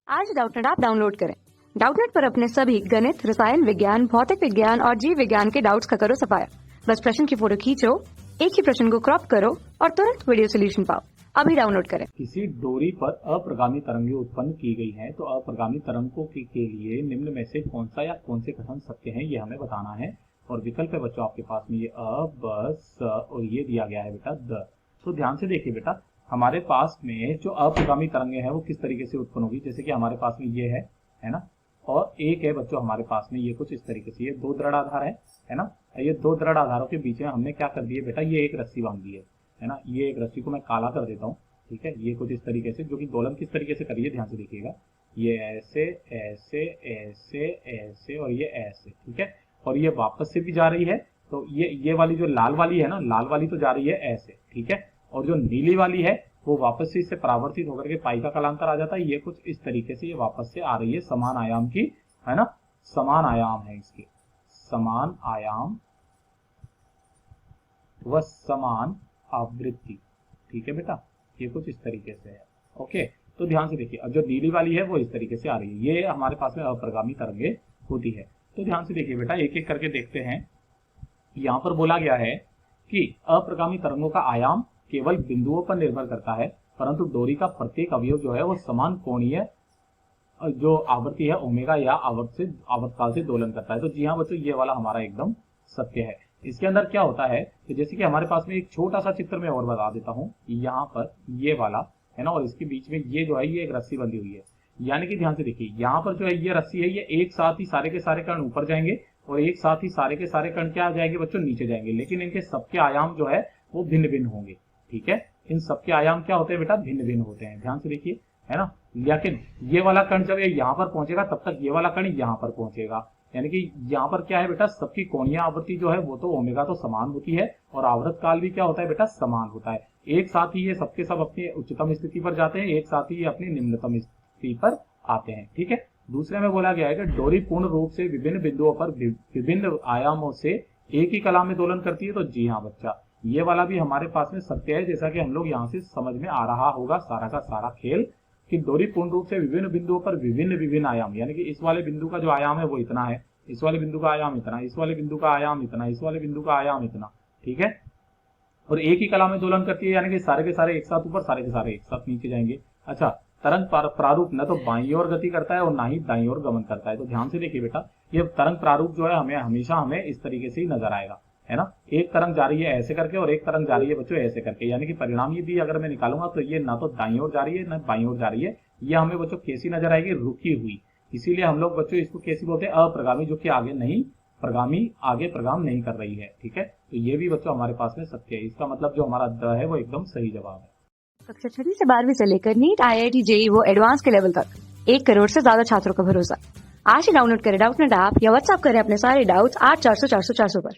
आज Doubtnut app download करें। Doubtnut पर अपने सभी गणित, रसायन विज्ञान, भौतिक विज्ञान और जीव विज्ञान के डाउट्स का करो सफाया। बस प्रश्न की फोटो खींचो, एक ही प्रश्न को क्रॉप करो और तुरंत वीडियो सोल्यूशन पाओ। अभी डाउनलोड करें। किसी डोरी पर अप्रगामी तरंगें उत्पन्न की गई हैं, तो अप्रगामी तरंगों के लिए निम्न में से कौन सा या कौन से कथन सत्य हैं, ये हमें बताना है। और विकल्प है बच्चों आपके पास में ये अ, ब, स और ये दिया गया है बेटा द। तो ध्यान से देखिए बेटा, हमारे पास में जो अप्रगामी तरंगें हैं वो किस तरीके से उत्पन्न होगी। जैसे कि हमारे पास में ये है ना, और एक है बच्चों हमारे पास में ये कुछ इस तरीके से, ये दो दृढ़ आधार है ना। ये दो दृढ़ आधारों के बीच में हमने क्या कर दिया बेटा, ये एक रस्सी बांध दी है ना। ये एक रस्सी को मैं काला कर देता हूँ, ठीक है। ये कुछ इस तरीके से, जो कि दोलन किस तरीके से करिए ध्यान से देखिएगा, ये ऐसे ऐसे ऐसे ऐसे और ये ऐसे, ठीक है। और ये वापस से भी जा रही है, तो ये वाली जो लाल वाली है ना, लाल वाली तो जा रही है ऐसे, ठीक है। और जो नीली वाली है वो वापस से इससे परावर्तित होकर के पाई का कालांतर आ जाता है। ये कुछ इस तरीके से ये वापस से आ रही है, समान आयाम की, है ना। समान आयाम है इसके, समान आयाम व समान आवृत्ति, ठीक है बेटा। ये कुछ इस तरीके से है, ओके। तो ध्यान से देखिए, अब जो नीली वाली है वो इस तरीके से आ रही है, ये हमारे पास में अप्रगामी तरंगे होती है। तो ध्यान से देखिए बेटा, एक एक करके देखते हैं। यहाँ पर बोला गया है कि अप्रगामी तरंगों का आयाम केवल बिंदुओं पर निर्भर करता है, परंतु डोरी का प्रत्येक अवयव जो है वो समान कोणीय जो आवृत्ति है ओमेगा या आवर्तकाल से दोलन करता है। तो जी हाँ बच्चों, ये वाला हमारा एकदम सत्य है। इसके अंदर क्या होता है कि जैसे कि हमारे पास में एक छोटा सा चित्र में और बता देता हूँ, यहाँ पर ये वाला है ना, और इसके बीच में ये जो है ये एक रस्सी बंधी हुई है। यानी कि ध्यान से देखिए, यहाँ पर जो है ये रस्सी है, ये एक साथ ही सारे के सारे कण ऊपर जाएंगे और एक साथ ही सारे के सारे कण क्या जाएंगे बच्चों, नीचे जाएंगे। लेकिन इनके सबके आयाम जो है वो भिन्न भिन्न होंगे, ठीक है। इन सबके आयाम क्या होते हैं बेटा, भिन्न भिन्न होते हैं। ध्यान से देखिए, है ना। लेकिन ये वाला कण जब ये यहाँ पर पहुंचेगा तब तक ये वाला कण यहाँ पर पहुंचेगा। यानी कि यहाँ पर क्या है बेटा, सबकी कोणीय आवृत्ति जो है वो तो ओमेगा तो समान होती है, और आवृत काल भी क्या होता है बेटा, समान होता है। एक साथ ही ये सबके सब अपनी उच्चतम स्थिति पर जाते हैं, एक साथ ही ये अपनी निम्नतम स्थिति पर आते हैं, ठीक है। दूसरे में बोला गया है कि डोरी पूर्ण रूप से विभिन्न बिंदुओं पर विभिन्न आयामों से एक ही कला में दोलन करती है। तो जी हाँ बच्चा, ये वाला भी हमारे पास में सत्य है। जैसा कि हम लोग यहाँ से समझ में आ रहा होगा सारा का सारा खेल, कि डोरी पूर्ण रूप से विभिन्न बिंदुओं पर विभिन्न आयाम, यानी कि इस वाले बिंदु का जो आयाम है वो इतना है, इस वाले बिंदु का आयाम इतना, इस वाले बिंदु का आयाम इतना, इस वाले बिंदु का आयाम इतना, ठीक है। और एक ही कला में दोलन करती है, यानी कि सारे के सारे एक साथ ऊपर, सारे के सारे एक साथ नीचे जाएंगे। अच्छा, तरंग प्रारूप न तो बाईं ओर गति करता है और ना ही दाईं ओर गमन करता है। तो ध्यान से देखिए बेटा, ये तरंग प्रारूप जो है हमें हमेशा इस तरीके से ही नजर आएगा, है ना। एक तरंग जा रही है ऐसे करके और एक तरंग जा रही है बच्चों ऐसे करके, यानी कि परिणाम ये भी अगर मैं निकालूंगा तो ये ना तो दाईं ओर जा रही है ना बाईं ओर जा रही है। ये हमें बच्चों कैसी नजर आएगी, रुकी हुई। इसीलिए हम लोग बच्चों इसको कैसी बोलते हैं, अप्रगामी, जो कि आगे नहीं प्रगामी, आगे प्रगाम नहीं कर रही है, ठीक है। तो ये भी बच्चों हमारे पास में सत्य है। इसका मतलब जो हमारा द है वो एकदम सही जवाब है। कक्षा 6 से 12वीं से लेकर नीट, IIT, JEE वो एडवांस के लेवल तक 1 करोड़ से ज्यादा छात्रों का भरोसा। आज ही डाउनलोड करें डाउटनेट ऐप या व्हाट्सएप करें अपने सारे डाउट्स 8400 400 400 पर।